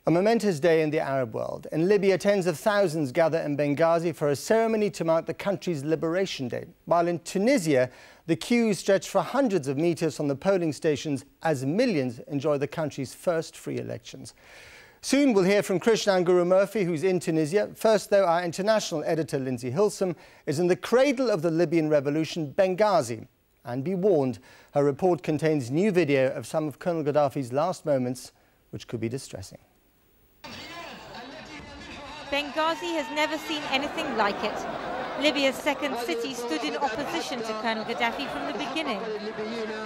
A momentous day in the Arab world. In Libya, tens of thousands gather in Benghazi for a ceremony to mark the country's liberation day. While in Tunisia, the queues stretch for hundreds of meters from the polling stations as millions enjoy the country's first free elections. Soon we'll hear from Krishnan Guru-Murphy, who's in Tunisia. First, though, our international editor, Lindsay Hilsum, is in the cradle of the Libyan revolution, Benghazi. And be warned, her report contains new video of some of Colonel Gaddafi's last moments, which could be distressing. Benghazi has never seen anything like it. Libya's second city stood in opposition to Colonel Gaddafi from the beginning.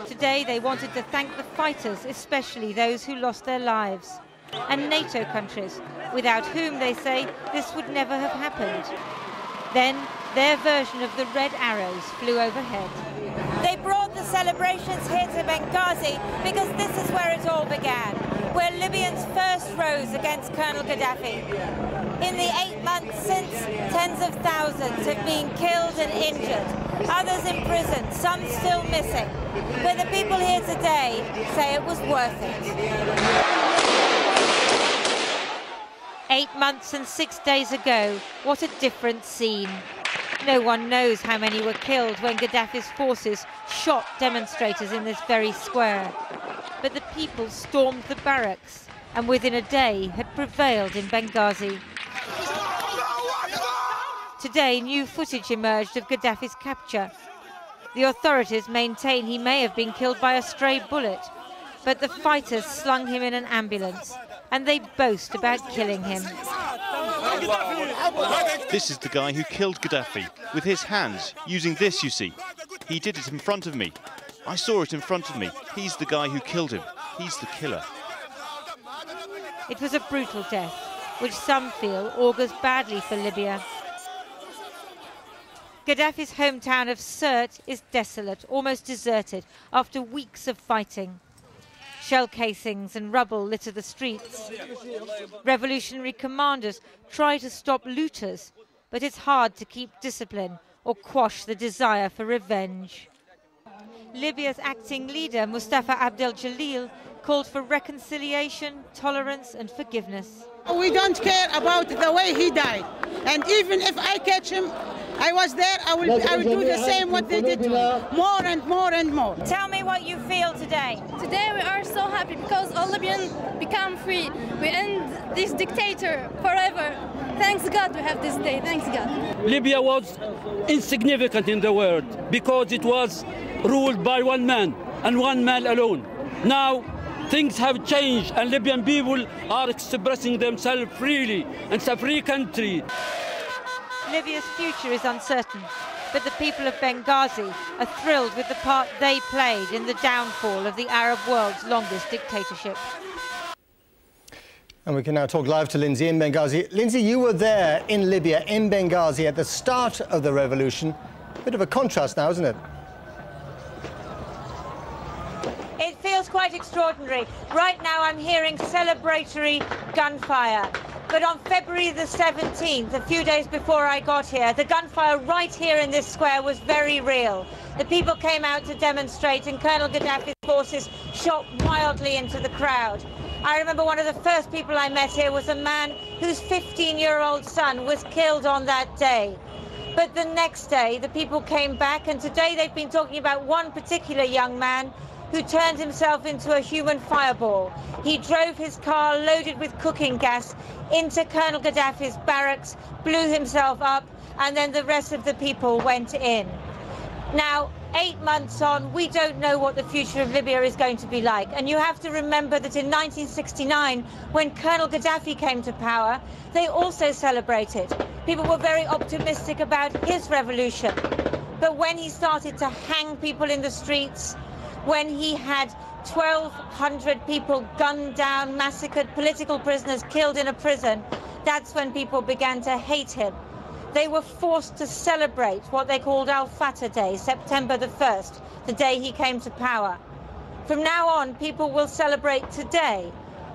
Today they wanted to thank the fighters, especially those who lost their lives, and NATO countries, without whom, they say, this would never have happened. Then their version of the red arrows flew overhead. They brought the celebrations here to Benghazi because this is where it all began, where Libyans first rose against Colonel Gaddafi. In the 8 months since, tens of thousands have been killed and injured, others in prison, some still missing. But the people here today say it was worth it. 8 months and 6 days ago, what a different scene. No one knows how many were killed when Gaddafi's forces shot demonstrators in this very square. But the people stormed the barracks and within a day had prevailed in Benghazi. Today, new footage emerged of Gaddafi's capture. The authorities maintain he may have been killed by a stray bullet, but the fighters slung him in an ambulance, and they boast about killing him. This is the guy who killed Gaddafi, with his hands, using this, you see. He did it in front of me. I saw it in front of me. He's the guy who killed him. He's the killer. It was a brutal death, which some feel augurs badly for Libya. Gaddafi's hometown of Sirte is desolate, almost deserted, after weeks of fighting. Shell casings and rubble litter the streets. Revolutionary commanders try to stop looters, but it's hard to keep discipline or quash the desire for revenge. Libya's acting leader, Mustafa Abdel Jalil, called for reconciliation, tolerance and forgiveness. We don't care about the way he died. And even if I catch him, I was there, I will do the same what they did to me. More and more and more. Tell me what you feel today. Today we are so happy because all Libyans become free. We end this dictator forever. Thanks God we have this day, thanks God. Libya was insignificant in the world because it was ruled by one man and one man alone. Now things have changed and Libyan people are expressing themselves freely. It's a free country. Libya's future is uncertain, but the people of Benghazi are thrilled with the part they played in the downfall of the Arab world's longest dictatorship. And we can now talk live to Lindsay in Benghazi. Lindsay, you were there in Libya, in Benghazi, at the start of the revolution. Bit of a contrast now, isn't it? It feels quite extraordinary. Right now I'm hearing celebratory gunfire. But on February the 17th, a few days before I got here, the gunfire right here in this square was very real. The people came out to demonstrate and Colonel Gaddafi's forces shot wildly into the crowd. I remember one of the first people I met here was a man whose 15-year-old son was killed on that day. But the next day, the people came back, and today they've been talking about one particular young man who turned himself into a human fireball. He drove his car loaded with cooking gas into Colonel Gaddafi's barracks, blew himself up, and then the rest of the people went in. Now, 8 months on, we don't know what the future of Libya is going to be like. And you have to remember that in 1969, when Colonel Gaddafi came to power, they also celebrated. People were very optimistic about his revolution. But when he started to hang people in the streets, when he had 1,200 people gunned down, massacred, political prisoners killed in a prison, that's when people began to hate him. They were forced to celebrate what they called Al-Fatah Day, September the 1st, the day he came to power. From now on, people will celebrate today,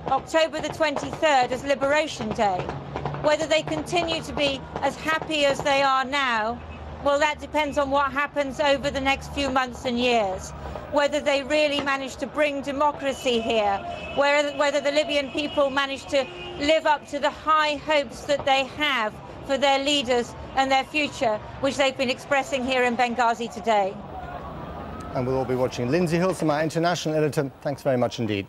October the 23rd, as Liberation Day. Whether they continue to be as happy as they are now, well, that depends on what happens over the next few months and years. whether they really managed to bring democracy here, whether the Libyan people managed to live up to the high hopes that they have for their leaders and their future, which they've been expressing here in Benghazi today. And we'll all be watching. Lindsay Hilsum, our international editor, thanks very much indeed.